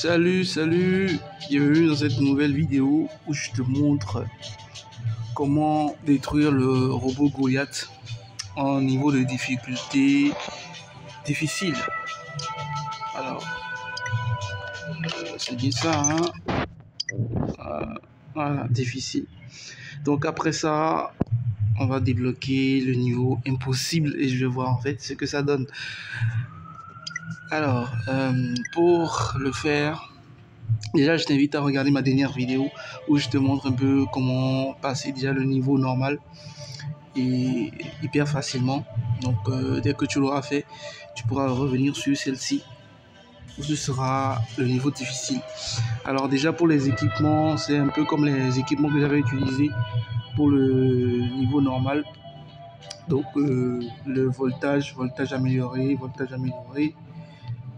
Salut, bienvenue dans cette nouvelle vidéo où je te montre comment détruire le robot Goliath en niveau de difficulté difficile. Alors, c'est bien ça, hein? Voilà, difficile. Donc après ça, on va débloquer le niveau impossible et je vais voir en fait ce que ça donne. Alors, pour le faire, déjà je t'invite à regarder ma dernière vidéo où je te montre un peu comment passer déjà le niveau normal et hyper facilement. Donc dès que tu l'auras fait, tu pourras revenir sur celle-ci où ce sera le niveau difficile. Alors déjà pour les équipements, c'est un peu comme les équipements que j'avais utilisés pour le niveau normal. Donc le voltage amélioré,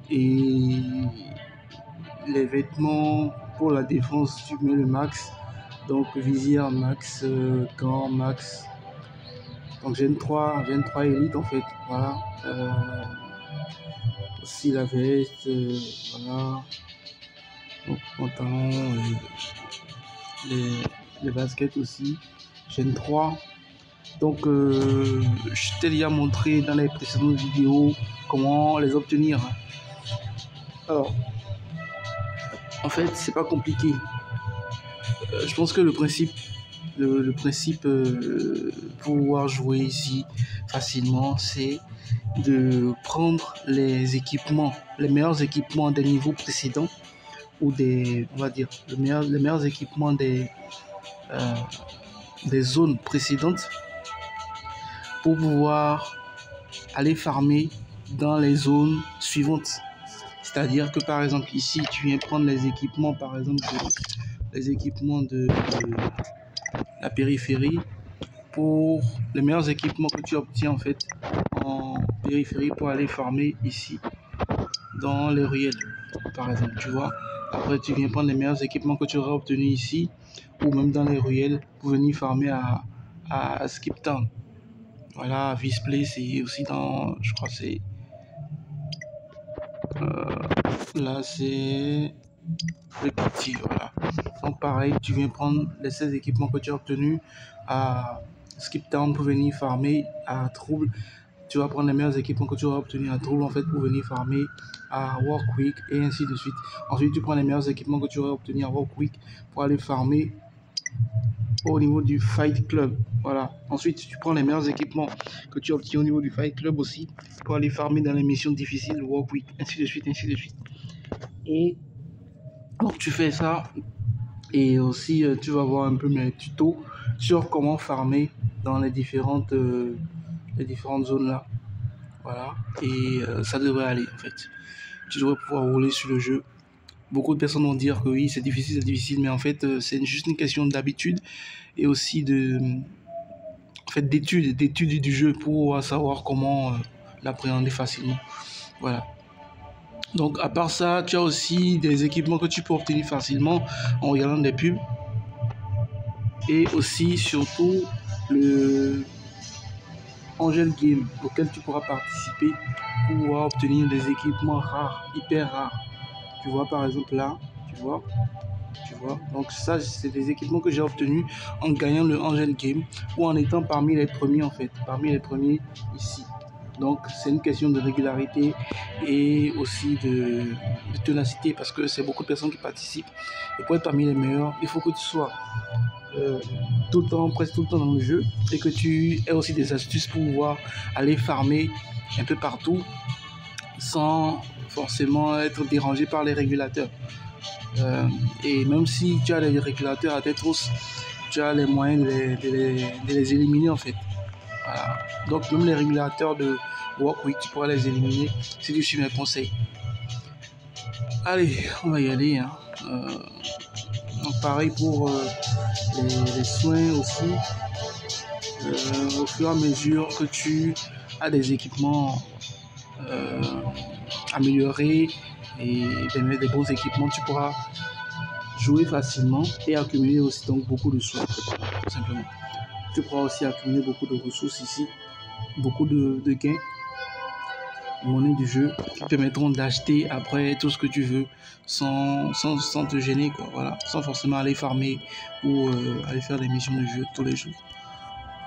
et les vêtements pour la défense, tu mets le max, donc visière max, gants max, donc Gen 3 élite en fait, voilà. Aussi la veste, voilà, donc pantalon, les baskets aussi Gen 3. Donc je t'ai déjà montré dans les précédentes vidéos comment les obtenir. Alors en fait c'est pas compliqué. Je pense que le principe pour pouvoir jouer ici facilement, c'est de prendre les équipements, les meilleurs équipements des niveaux précédents, ou des, on va dire, les meilleurs équipements des zones précédentes, pour pouvoir aller farmer dans les zones suivantes. C'est-à-dire que par exemple ici, tu viens prendre les équipements, par exemple les équipements de la périphérie. Pour les meilleurs équipements que tu obtiens en fait en périphérie pour aller farmer ici dans les ruelles, par exemple, tu vois. Après tu viens prendre les meilleurs équipements que tu auras obtenus ici ou même dans les ruelles pour venir farmer à Skip Town. Voilà, Visplay, c'est aussi dans, je crois c'est là c'est le petit, voilà. Donc pareil, tu viens prendre les 16 équipements que tu as obtenus à Skip Town pour venir farmer à Trouble. Tu vas prendre les meilleurs équipements que tu auras obtenus à Trouble en fait pour venir farmer à Workweek et ainsi de suite. Ensuite tu prends les meilleurs équipements que tu auras obtenus à Workweek pour aller farmer au niveau du Fight Club. Voilà. Ensuite tu prends les meilleurs équipements que tu obtiens au niveau du Fight Club aussi pour aller farmer dans les missions difficiles de Workweek, ainsi de suite, ainsi de suite. Et donc tu fais ça. Et aussi, tu vas voir un peu mes tutos sur comment farmer dans les différentes zones là. Voilà. Et ça devrait aller en fait. Tu devrais pouvoir rouler sur le jeu. Beaucoup de personnes vont dire que oui, c'est difficile, mais en fait, c'est juste une question d'habitude et aussi d'études du jeu pour savoir comment l'appréhender facilement. Voilà. Donc à part ça, tu as aussi des équipements que tu peux obtenir facilement en regardant des pubs. Et aussi surtout le Angel Game auquel tu pourras participer pour pouvoir obtenir des équipements rares, hyper rares. Tu vois par exemple là, tu vois. Donc ça c'est des équipements que j'ai obtenus en gagnant le Angel Game ou en étant parmi les premiers en fait, parmi les premiers ici. Donc c'est une question de régularité et aussi de ténacité parce que c'est beaucoup de personnes qui participent. Et pour être parmi les meilleurs, il faut que tu sois tout le temps, presque tout le temps dans le jeu et que tu aies aussi des astuces pour pouvoir aller farmer un peu partout sans forcément être dérangé par les régulateurs. Et même si tu as les régulateurs à tête hausse, tu as les moyens de les éliminer en fait. Voilà. Donc même les régulateurs de Workweek, tu pourras les éliminer si tu suis mes conseils. Allez, on va y aller. Hein. Donc pareil pour les soins aussi. Au fur et à mesure que tu as des équipements améliorés et des bons équipements, tu pourras jouer facilement et accumuler aussi donc beaucoup de soins, tout simplement. Tu pourras aussi accumuler beaucoup de ressources ici, beaucoup de gains. monnaies du jeu qui te permettront d'acheter après tout ce que tu veux sans te gêner, quoi. Voilà, sans forcément aller farmer ou aller faire des missions de jeu tous les jours.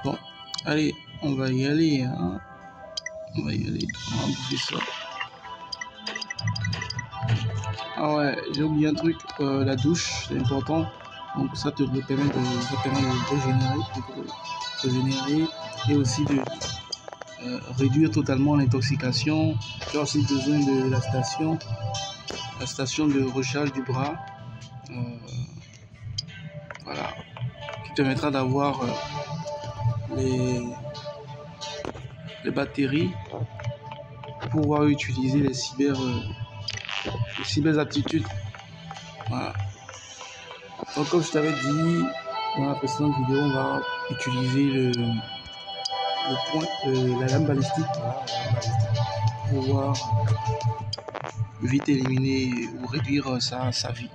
Bon, allez, on va y aller, hein. On va y aller, on va bouffer ça. Ah ouais, j'ai oublié un truc, la douche, c'est important. Donc ça te permet de régénérer et aussi de réduire totalement l'intoxication. Tu as aussi besoin de la station de recharge du bras, voilà, qui te permettra d'avoir les batteries pour pouvoir utiliser les cyber aptitudes. Voilà. Donc comme je t'avais dit dans la précédente vidéo, on va utiliser le point, la lame balistique, voilà, pour pouvoir vite éliminer ou réduire sa vie,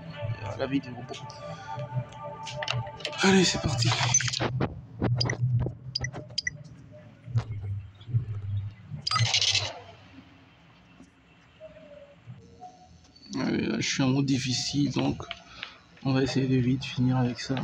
la vie du robot. Allez, c'est parti. Allez, là, je suis en mode difficile, donc on va essayer de vite finir avec ça.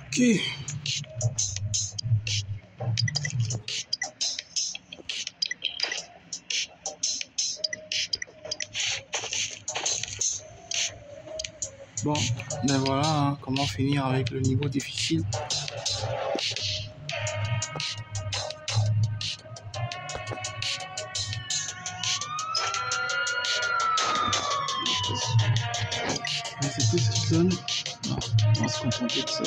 Ok. Bon, ben voilà, hein, comment finir avec le niveau difficile. Mais c'est tout ce qui donne. Non, on va se contenter de ça.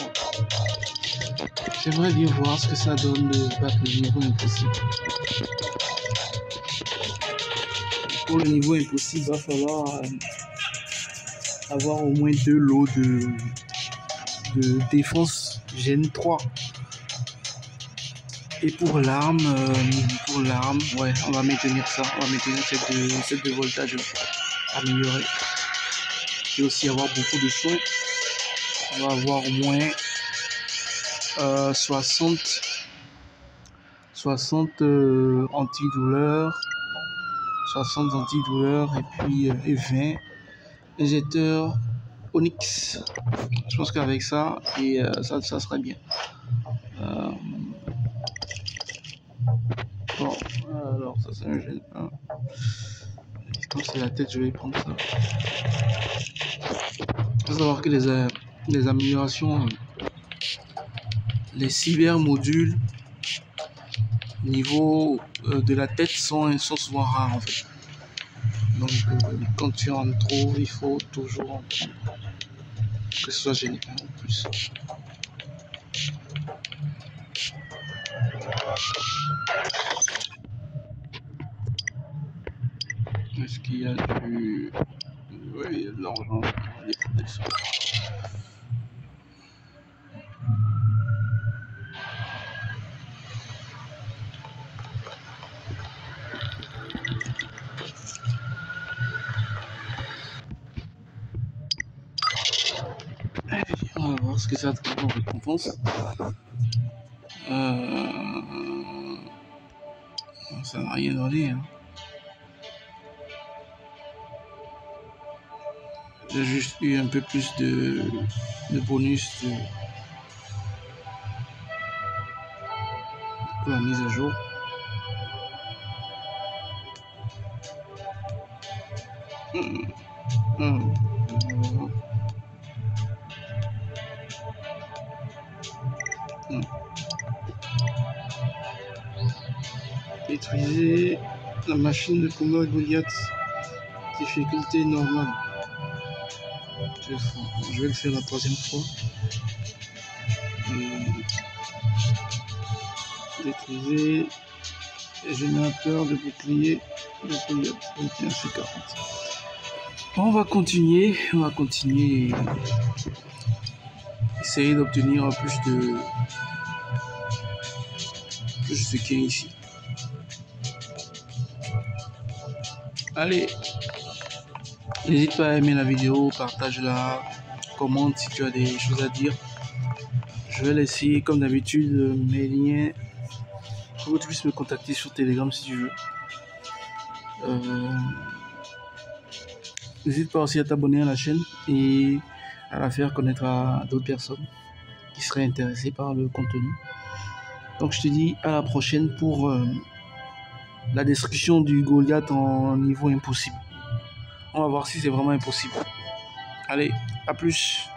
J'aimerais bien voir ce que ça donne de battre le niveau impossible. Pour le niveau impossible, il va falloir avoir au moins 2 lots de défense Gen 3. Et pour l'arme, ouais, on va maintenir ça. On va maintenir cette de voltage améliorée. Et aussi avoir beaucoup de soins. On va avoir au moins 60 antidouleurs, 60 antidouleurs et puis et 20 injecteurs Onyx. Je pense qu'avec ça, et ça serait bien. Bon, alors ça c'est un gène 1. Comme c'est la tête, je vais prendre ça. Il faut savoir que les améliorations, les cyber-modules niveau de la tête sont souvent rares en fait. Donc quand tu en trouves, il faut toujours en prendre. Que ce soit gène 1 en plus. Est-ce qu'il y a du... Oui, il y a de l'argent. On va voir ce que ça te en récompense. Ça n'a rien donné. Hein. J'ai juste eu un peu plus de bonus pour la mise à jour. Détruisez la machine de combat Goliath. Difficulté normale. Je vais le faire la troisième fois. Détruisez les générateurs de bouclier de Goliath. 21 sur 40. On va continuer. Essayer d'obtenir plus de gains ici. Allez, n'hésite pas à aimer la vidéo, partage-la, commente si tu as des choses à dire. Je vais laisser comme d'habitude mes liens pour que tu puisses me contacter sur Telegram si tu veux. N'hésite pas aussi à t'abonner à la chaîne et à la faire connaître à d'autres personnes qui seraient intéressées par le contenu. Donc je te dis à la prochaine pour la destruction du Goliath en niveau impossible. On va voir si c'est vraiment impossible. Allez, à plus.